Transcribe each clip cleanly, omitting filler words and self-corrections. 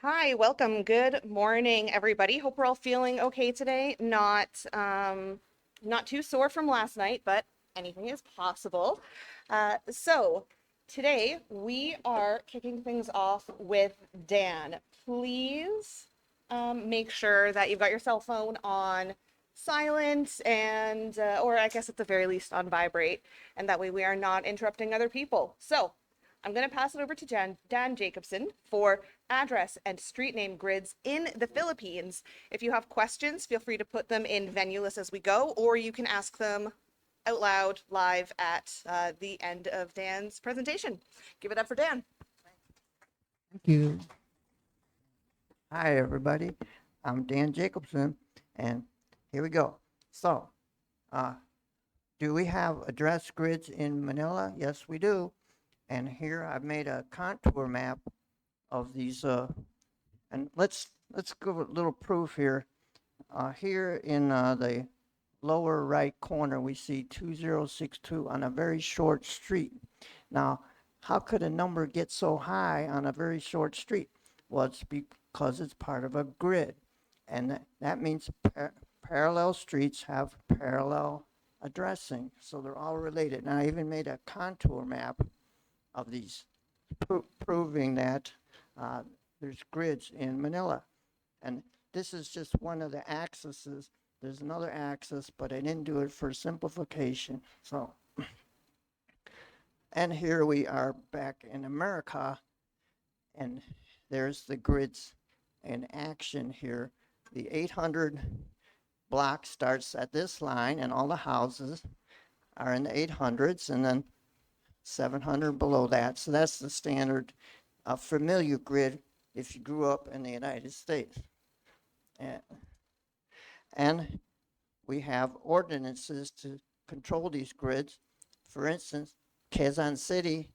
Hi, welcome. Good morning, everybody. Hope we're all feeling okay today. Not too sore from last night, but anything is possible. So today we are kicking things off with Dan. Please make sure that you've got your cell phone on silent and, or I guess at the very least on vibrate, and that way we are not interrupting other people. So I'm going to pass it over to Dan Jacobson for address and street name grids in the Philippines. If you have questions, feel free to put them in Venulous as we go, or you can ask them out loud live at the end of Dan's presentation. Give it up for Dan. Thank you. Hi, everybody. I'm Dan Jacobson, and here we go. So, uh, do we have address grids in Manila? Yes, we do. And here I've made a contour map of these. And let's give a little proof here. Here in the lower right corner, we see 2062 on a very short street. Now, how could a number get so high on a very short street? Well, it's because it's part of a grid. And that means parallel streets have parallel addressing. So they're all related. And I even made a contour map of these, proving that uh, there's grids in Manila. And this is just one of the axes. There's another axis, but I didn't do it for simplification. So, and here we are back in America, and there's the grids in action here. The 800 block starts at this line, and all the houses are in the 800s, and then 700 below that. So that's the standard familiar grid if you grew up in the United States. And, and we have ordinances to control these grids. For instance, Quezon City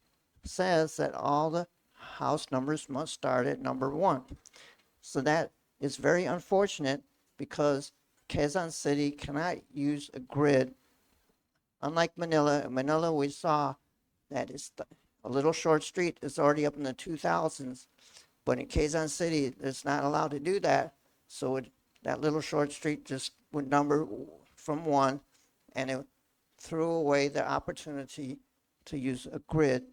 says that all the house numbers must start at number 1. So that is very unfortunate because Quezon City cannot use a grid. Unlike Manila, in Manila we saw that a little short street is already up in the 2000s, but in Quezon City it's not allowed to do that. So that little short street just would number from 1, and it threw away the opportunity to use a grid,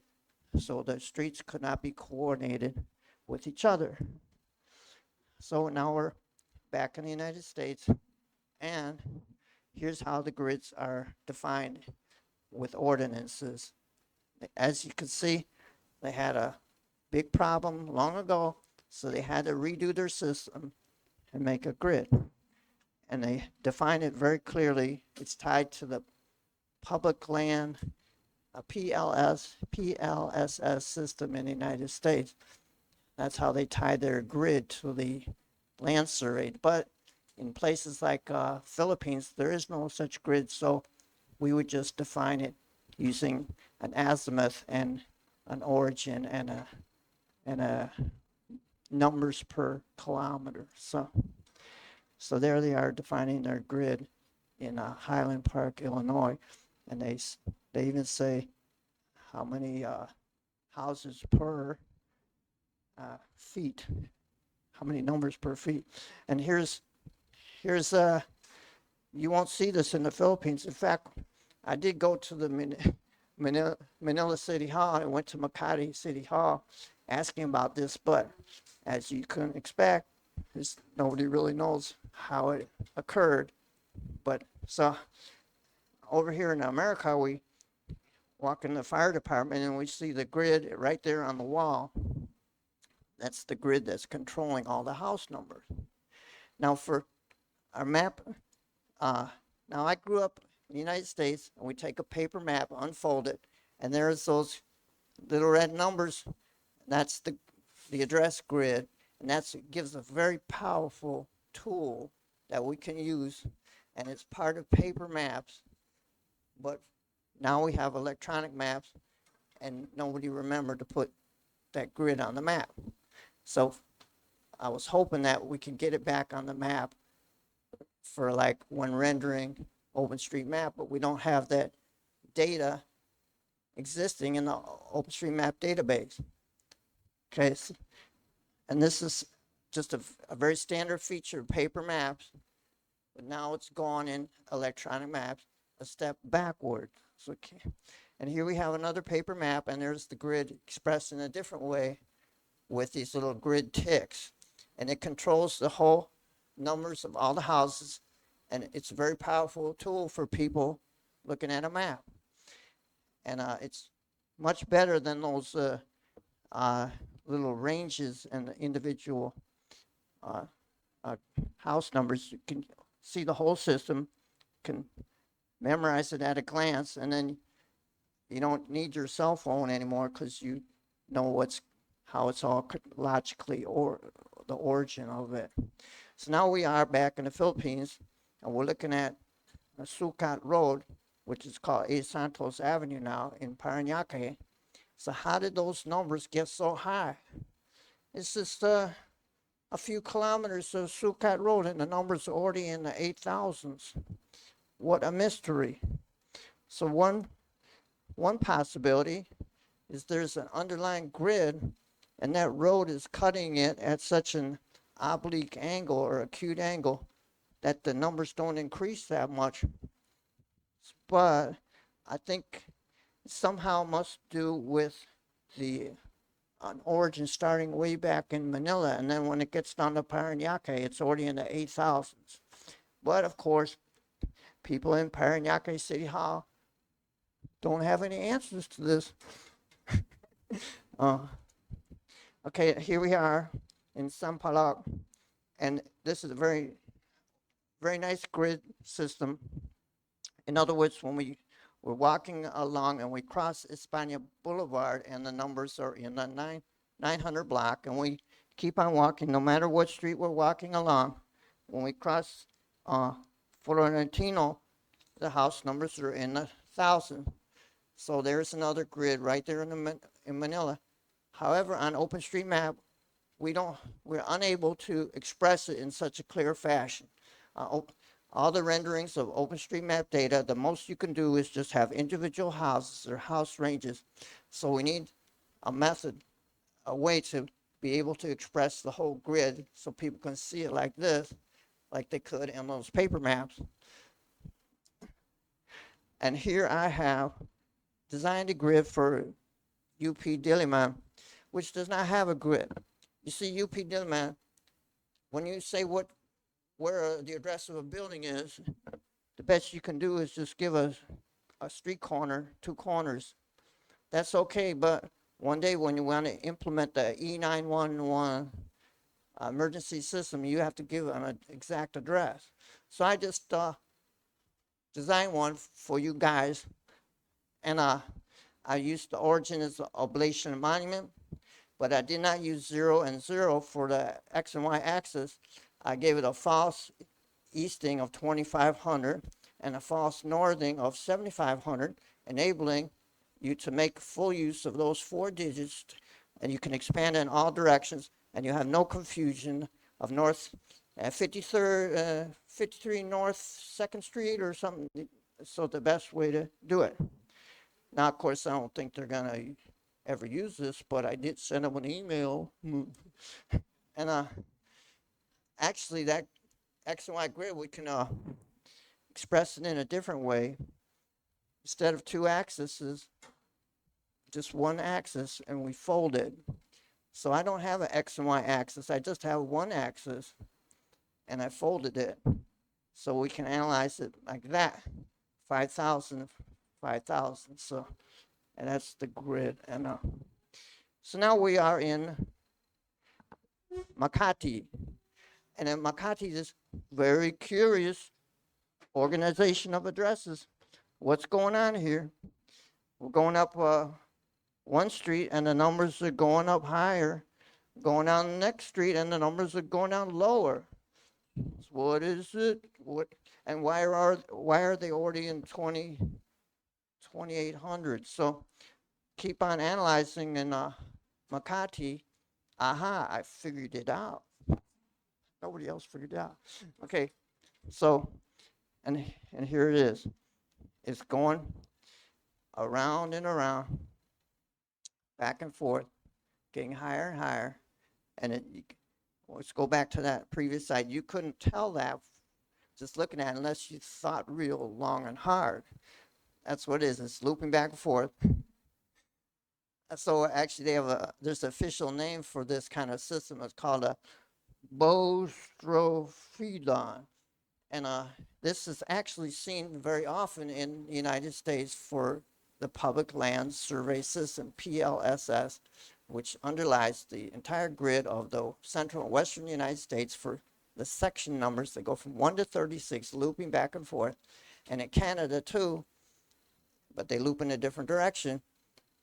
so the streets could not be coordinated with each other. So now we're back in the United States, and here's how the grids are defined with ordinances. As you can see, they had a big problem long ago, so they had to redo their system and make a grid. And they define it very clearly. It's tied to the public land, a PLSS system in the United States. That's how they tie their grid to the land survey. But in places like Philippines, there is no such grid, so we would just define it using an azimuth and an origin and a numbers per kilometer. So there they are defining their grid in Highland Park, Illinois, and they even say how many houses per feet, how many numbers per feet. And here's you won't see this in the Philippines. In fact, I did go to the Manila City Hall. I went to Makati City Hall asking about this, but as you can expect, nobody really knows how it occurred. But so over here in America, we walk in the fire department and we see the grid right there on the wall. That's the grid that's controlling all the house numbers. Now for our map, now I grew up in the United States, and we take a paper map, unfold it, and there's those little red numbers. That's the address grid, and that gives a very powerful tool that we can use, and it's part of paper maps, but now we have electronic maps, and nobody remembered to put that grid on the map. So I was hoping that we could get it back on the map for like when rendering OpenStreetMap, but we don't have that data existing in the OpenStreetMap database. Okay, And this is just a very standard feature of paper maps, but now it's gone in electronic maps a step backward. So, and here we have another paper map, and there's the grid expressed in a different way with these little grid ticks. And it controls the whole numbers of all the houses, and it's a very powerful tool for people looking at a map. And it's much better than those uh, little ranges and the individual uh, uh, house numbers. You can see the whole system, can memorize it at a glance, and then you don't need your cell phone anymore because you know how it's all logically or the origin of it. So now we are back in the Philippines, and we're looking at a Sucat Road, which is called A Santos Avenue now in Parañaque. So how did those numbers get so high? It's just a few kilometers of Sucat Road, and the numbers are already in the 8,000s. What a mystery. So one possibility is there's an underlying grid, and that road is cutting it at such an oblique angle or acute angle that the numbers don't increase that much. But I think it somehow must do with the an origin starting way back in Manila, and then when it gets down to Parañaque, it's already in the 8,000s. But of course, people in Parañaque City Hall don't have any answers to this. Uh, okay, here we are in Sampaloc, and this is a very nice grid system. In other words, when we're walking along and we cross España Boulevard, and the numbers are in the 900 block, and we keep on walking no matter what street we're walking along. When we cross Florentino, the house numbers are in the 1,000. So there's another grid right there in Manila. However, on OpenStreetMap, we're unable to express it in such a clear fashion. All the renderings of OpenStreetMap data, the most you can do is just have individual houses or house ranges. So we need a method, a way to be able to express the whole grid so people can see it like this, like they could in those paper maps. And here I have designed a grid for UP Diliman, which does not have a grid. You see, UP Diliman, when you say where the address of a building is, the best you can do is just give a street corner, 2 corners. That's okay, but one day when you want to implement the E911 emergency system, you have to give an exact address. So I just designed one for you guys, and I used the origin as the oblation monument, but I did not use 0 and 0 for the X and Y axis. I gave it a false easting of 2,500 and a false northing of 7,500, enabling you to make full use of those 4 digits, and you can expand in all directions, and you have no confusion of north 53 North 2nd Street or something. So the best way to do it. Now, of course, I don't think they're going to ever use this, but I did send them an email. And actually, that X and Y grid, we can express it in a different way. Instead of 2 axes, just 1 axis, and we fold it. So I don't have an X and Y axis. I just have 1 axis, and I folded it. So we can analyze it like that. 5,000, 5,000. So, and that's the grid. And so now we are in Makati. And in Makati, this very curious organization of addresses. What's going on here? We're going up one street, and the numbers are going up higher. Going down the next street, and the numbers are going down lower. So what is it? What? And why are they already in 2,800? So keep on analyzing in Makati. Aha! I figured it out. Nobody else figured it out. Okay, so and here it is. It's going around and around, back and forth, getting higher and higher. And let's go back to that previous slide. You couldn't tell that just looking at it unless you thought real long and hard. That's what it is. It's looping back and forth. So actually, there's an official name for this kind of system. It's called a boustrophodon. And this is actually seen very often in the United States for the Public Land Survey System, PLSS, which underlies the entire grid of the central and western United States for the section numbers that go from 1 to 36, looping back and forth. And in Canada too, but they loop in a different direction.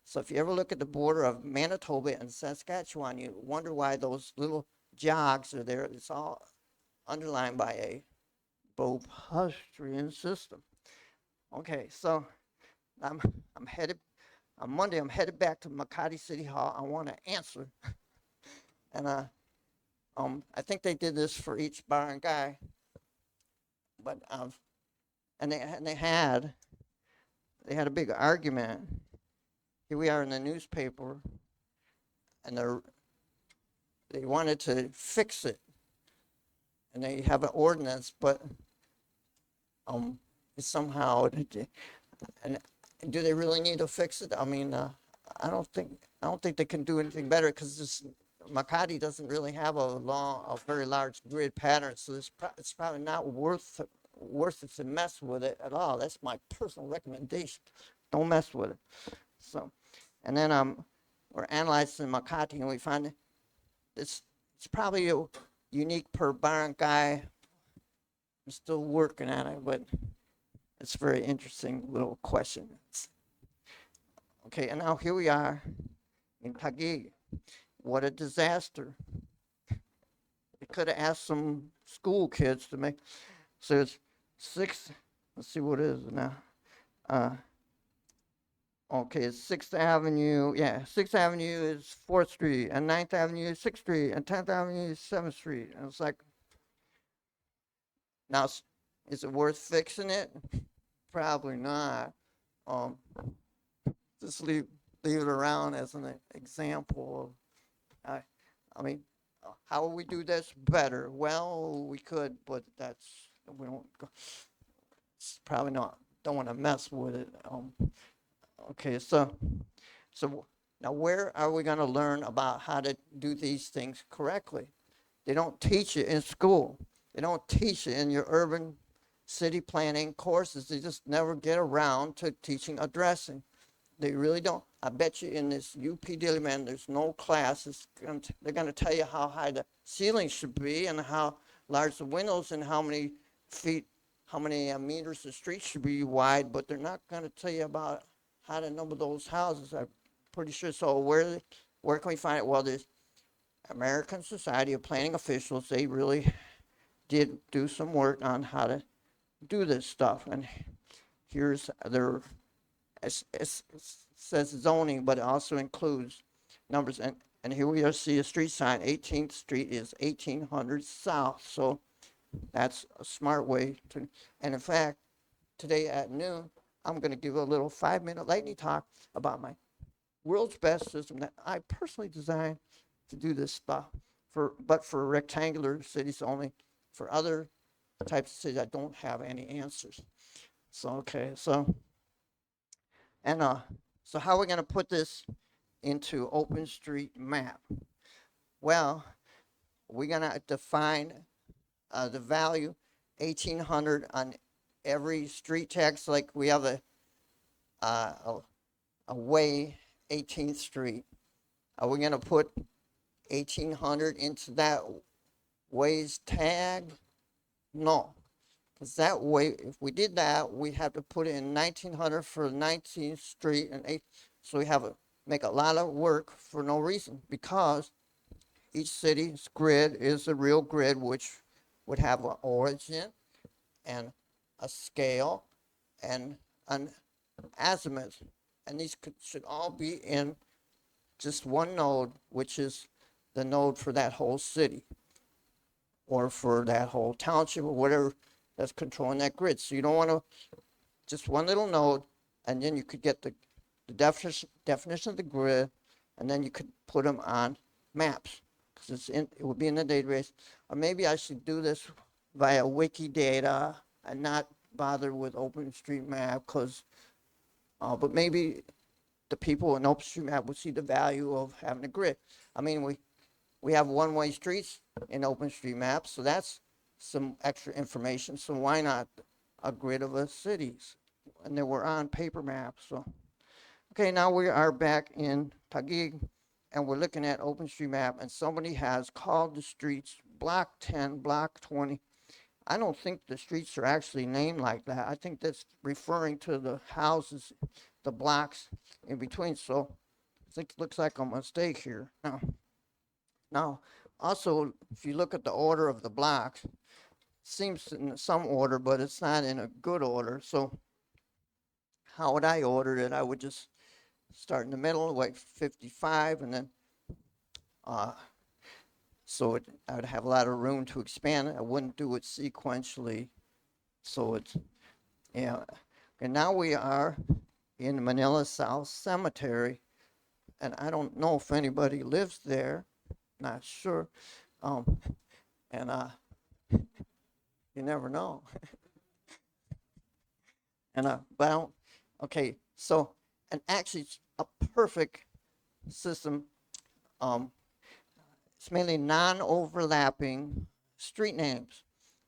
So if you ever look at the border of Manitoba and Saskatchewan, you wonder why those little jogs are there. It's all underlined by a Bopustrian system. Okay, so I'm headed on Monday. I'm headed back to Makati City Hall. I want to answer, and I think they did this for each barangay, but they had a big argument. Here we are in the newspaper, and they wanted to fix it, and they have an ordinance, but somehow, and do they really need to fix it? I mean, I don't think they can do anything better because this Makati doesn't really have a very large grid pattern, so it's probably not worth it to mess with it at all. That's my personal recommendation. Don't mess with it. So, and then we're analyzing Makati, and we find it's probably unique per barangay. I'm still working on it, but it's a very interesting little question. Okay, and now here we are in Taguig. What a disaster. We could have asked some school kids to make, so it's let's see what it is now. Okay, it's 6th Avenue, yeah, 6th Avenue is 4th Street, and 9th Avenue is 6th Street, and 10th Avenue is 7th Street. And it's like, now, is it worth fixing it? Probably not. Um, just leave it around as an example of, I mean, how will we do this better? Well, we could, but we don't, it's probably not, don't want to mess with it. Okay, so now where are we going to learn about how to do these things correctly? They don't teach it in school. They don't teach it in your urban city planning courses. They just never get around to teaching addressing. They really don't. I bet you in this UP Diliman, there's no class. They're going to tell you how high the ceiling should be and how large the windows and how many feet, how many meters the street should be wide, but they're not going to tell you about how to number those houses. I'm pretty sure. So where can we find it? Well, there's American Society of Planning Officials. They really did do some work on how to do this stuff. And here's their, it says zoning, but it also includes numbers. And here we see a street sign. 18th Street is 1800 South. So that's a smart way to, and in fact, today at noon, I'm going to give a little 5-minute lightning talk about my world's best system that I personally designed to do this stuff but for rectangular cities only. For other types of cities, I don't have any answers. So okay, so how are we going to put this into OpenStreetMap? Well, we're going to define the value 1800 on every street text. Like we have a way 18th Street. Are we going to put 1800 into that way's tag? No, because that way, if we did that, we have to put in 1900 for 19th Street and 8th. So we have to make a lot of work for no reason, because each city's grid is a real grid, which would have an origin and a scale and an azimuth. And these should all be in just one node, which is the node for that whole city or for that whole township or whatever that's controlling that grid. So you don't want to just one little node, and then you could get the definition of the grid, and then you could put them on maps. because it would be in the database. Or maybe I should do this via Wikidata and not bother with OpenStreetMap, because, but maybe the people in OpenStreetMap would see the value of having a grid. I mean, we have one-way streets in OpenStreetMap, so that's some extra information. So why not a grid of the cities? And then we're on paper maps. So, okay, now we are back in Taguig, and we're looking at OpenStreetMap, and somebody has called the streets Block 10, Block 20. I don't think the streets are actually named like that. I think that's referring to the houses, the blocks in between. So I think it looks like a mistake here. Now, also, if you look at the order of the blocks, it seems in some order, but it's not in a good order. So how would I order it? I would just start in the middle, like 55, and then uh, I would have a lot of room to expand it. I wouldn't do it sequentially. So it's, yeah. And now we are in Manila South Cemetery, and I don't know if anybody lives there, not sure. Um, and you never know. But I don't, okay, so, and actually it's a perfect system. Um, it's mainly non-overlapping street names.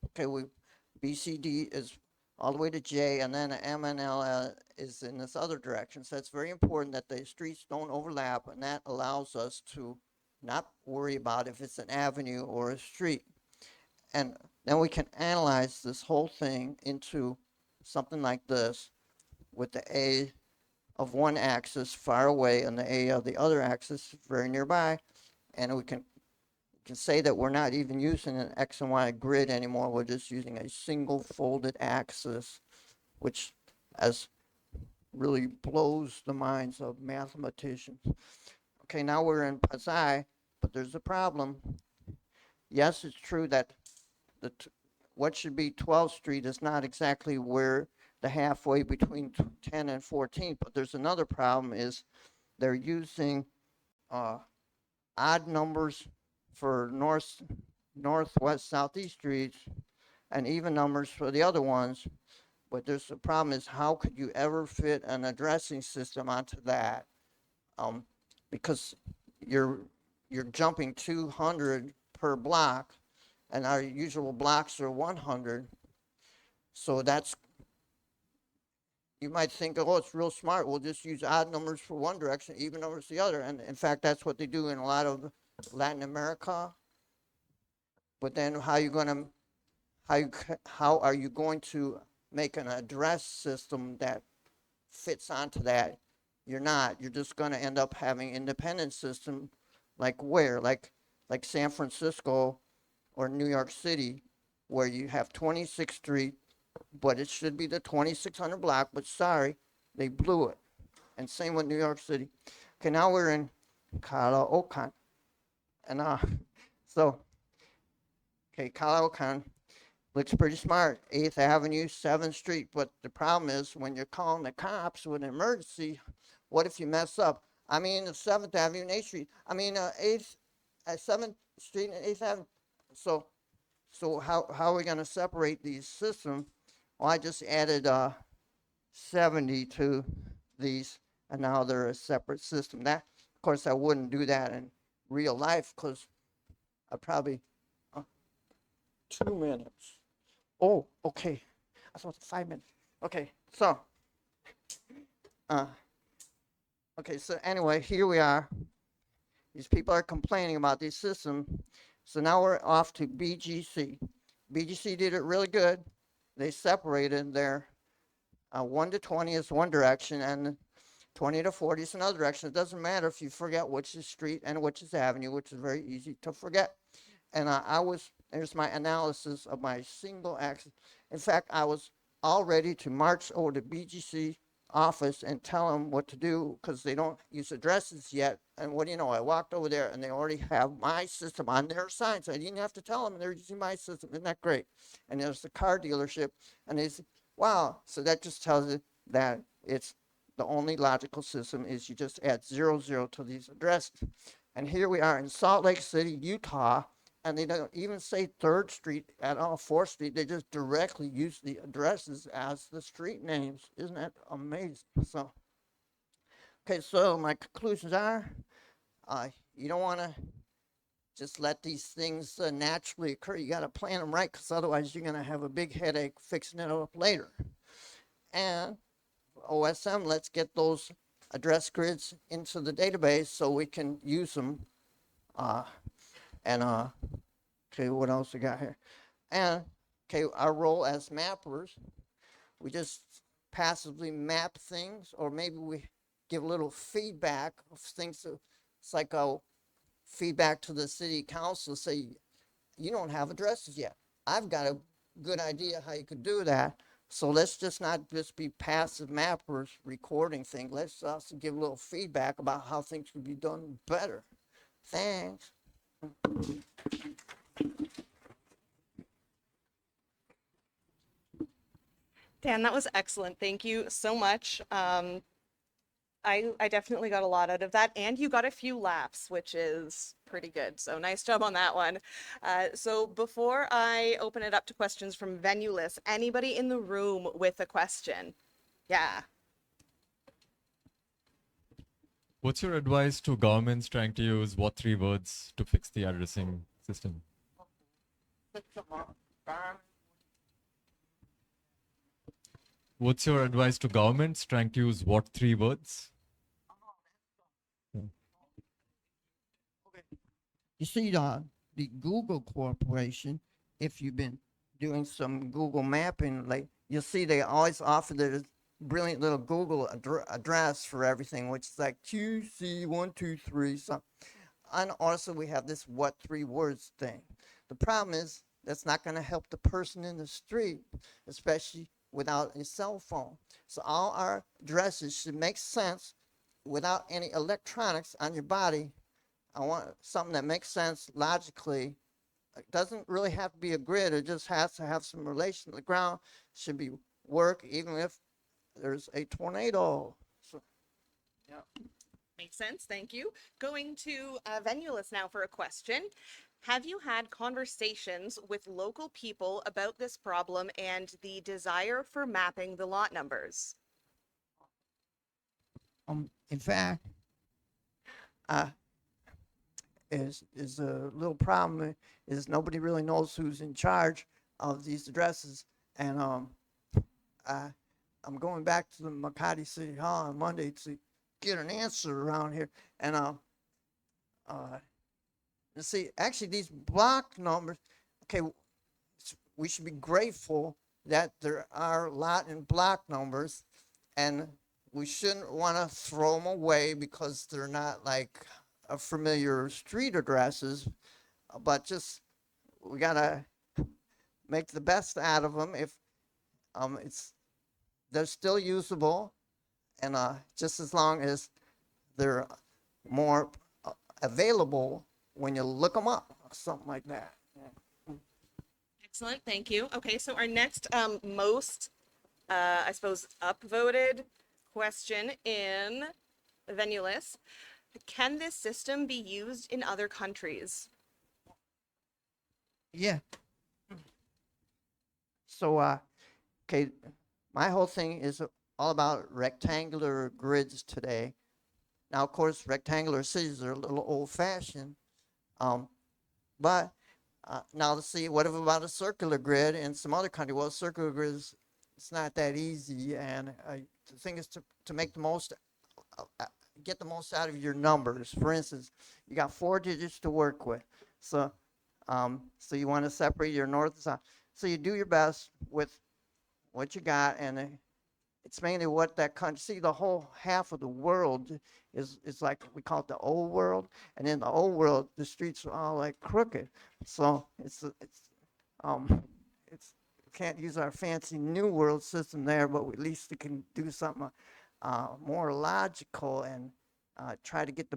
Okay, BCD is all the way to J, and then MNL is in this other direction. So it's very important that the streets don't overlap, and that allows us to not worry about if it's an avenue or a street. And then we can analyze this whole thing into something like this, with the A of one axis far away and the A of the other axis very nearby. And we can say that we're not even using an X and Y grid anymore. We're just using a single folded axis, which as really blows the minds of mathematicians. Okay, now we're in Pasay, but there's a problem. Yes, it's true that what should be 12th Street is not exactly where the halfway between 10 and 14, but there's another problem is they're using uh, odd numbers for northwest, southeast streets, and even numbers for the other ones. But there's the problem is how could you ever fit an addressing system onto that? Um, because you're you're jumping 200 per block, and our usual blocks are 100. So that's, you might think, oh, it's real smart. We'll just use odd numbers for one direction, even numbers the other. And in fact, that's what they do in a lot of Latin America. But then how are you going to make an address system that fits onto that? You're not. You're just going to end up having independent system, like where, like San Francisco or New York City, where you have 26th Street, but it should be the 2600 block. But sorry, they blew it. And same with New York City. Okay, now we're in Caloocan, and so okay, Caloocan looks pretty smart. 8th Avenue, 7th Street. But the problem is when you're calling the cops with an emergency, what if you mess up? I mean, 7th Avenue and 8th Street. I mean, 8th, 7th Street and 8th Avenue. So how are we going to separate these systems? Well, I just added 70 to these, and now they're a separate system. That, of course, I wouldn't do that in real life because I probably, 2 minutes. Oh, okay. I thought 5 minutes. Okay, so, uh, okay, so anyway, here we are. These people are complaining about these systems. So now we're off to BGC. BGC did it really good. They separated their 1 to 20 is one direction, and 20 to 40 is another direction. It doesn't matter if you forget which is street and which is avenue, which is very easy to forget. And there's my analysis of my single axis. In fact, I was all ready to march over to BGC office and tell them what to do because they don't use addresses yet. And what do you know? I walked over there and they already have my system on their sign. So I didn't have to tell them they're using my system. Isn't that great? And there's the car dealership. And they said, wow. So that just tells you that it's the only logical system is you just add 00 to these addresses. And here we are in Salt Lake City, Utah, and they don't even say 3rd Street at all, 4th Street. They just directly use the addresses as the street names. Isn't that amazing? So, okay, so my conclusions are you don't want to just let these things naturally occur. You got to plan them right, because otherwise you're going to have a big headache fixing it up later. And OSM, let's get those address grids into the database so we can use them. And okay, what else we got here? And okay, our role as mappers, we just passively map things, or maybe we give a little feedback of things. It's like a feedback to the city council, say, you don't have addresses yet. I've got a good idea how you could do that. So let's just not just be passive mappers recording things. Let's also give a little feedback about how things could be done better. Thanks. Dan, that was excellent. Thank you so much. I definitely got a lot out of that, and you got a few laughs, which is pretty good. So nice job on that one. So before I open it up to questions from venue lists, anybody in the room with a question? Yeah. What's your advice to governments trying to use what 3 words to fix the addressing system? What's your advice to governments trying to use what 3 words? You see the Google Corporation, if you've been doing some Google mapping, like you'll see they always offer this brilliant little Google address for everything, which is like QC123 something. And also we have this what 3 words thing. The problem is that's not going to help the person in the street, especially without a cell phone. So all our addresses should make sense without any electronics on your body. I want something that makes sense logically. It doesn't really have to be a grid. It just has to have some relation to the ground. Should be work even if there's a tornado. So, yeah. Makes sense. Thank you. Going to venue list now for a question. Have you had conversations with local people about this problem and the desire for mapping the lot numbers? In fact, uh, is a little problem is nobody really knows who's in charge of these addresses, and I'm going back to the Makati City Hall on Monday to get an answer around here, and see, actually these block numbers, okay, we should be grateful that there are lot and block numbers, and we shouldn't want to throw them away because they're not like a familiar street addresses, but just we gotta make the best out of them. If they're still usable, and just as long as they're more available when you look them up, something like that. Excellent. Thank you. Okay, so our next most, I suppose, upvoted question in the venue list. Can this system be used in other countries? Yeah. So, okay, my whole thing is all about rectangular grids today. Now, of course, rectangular cities are a little old-fashioned, but now let's see, what about a circular grid in some other country? Well, circular grids, it's not that easy, and the thing is to make the most, get the most out of your numbers. For instance, you got 4 digits to work with, so so you want to separate your north and south. So you do your best with what you got, and it's mainly what that country. See, the whole half of the world is like we call it the old world, and in the old world, the streets are all like crooked. So it's can't use our fancy new world system there, but at least we can do something more logical and try to get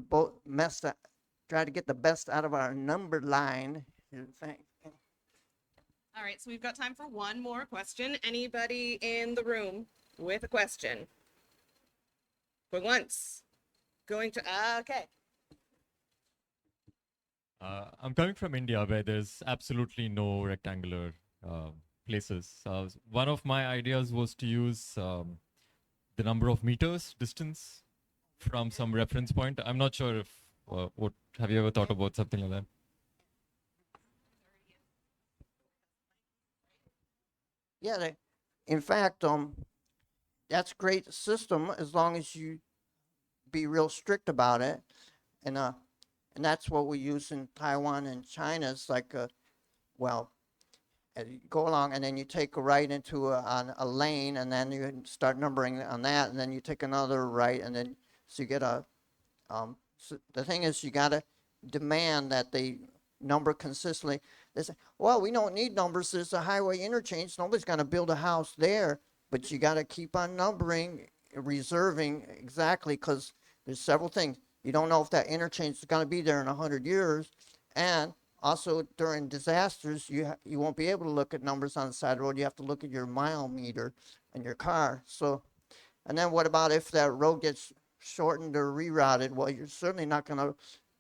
try to get the best out of our number line. Thing. All right, so we've got time for one more question. Anybody in the room with a question? Going once. Going to, okay. I'm coming from India, where there's absolutely no rectangular places. One of my ideas was to use the number of meters distance from some reference point. I'm not sure if what have you ever thought about something like that? Yeah, in fact, that's a great system as long as you be real strict about it, and that's what we use in Taiwan and China. It's like, well, you go along and then you take a right into on a lane, and then you start numbering on that, and then you take another right, and then so you get a. So the thing is, you gotta demand that they number consistently. They say, well, we don't need numbers. There's a highway interchange. Nobody's gonna build a house there, but you gotta keep on numbering, reserving exactly, because there's several things. You don't know if that interchange is gonna be there in 100 years, and also during disasters, you won't be able to look at numbers on the side of the road. You have to look at your mile meter in your car. So, and then what about if that road gets shortened or rerouted? Well, you're certainly not going to,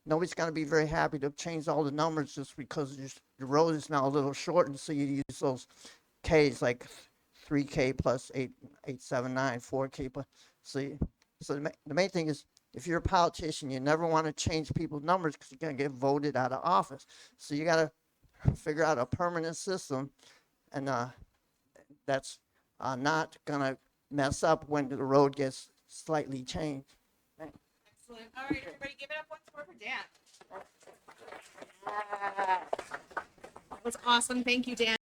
nobody's going to be very happy to change all the numbers just because your road is now a little shortened. So you use those Ks like 3K plus 879, 4K plus. So, so the main thing is, if you're a politician, you never want to change people's numbers because you're going to get voted out of office. So you got to figure out a permanent system, and that's not going to mess up when the road gets slightly changed. Excellent. All right, everybody, give it up once more for Dan. That was awesome. Thank you, Dan.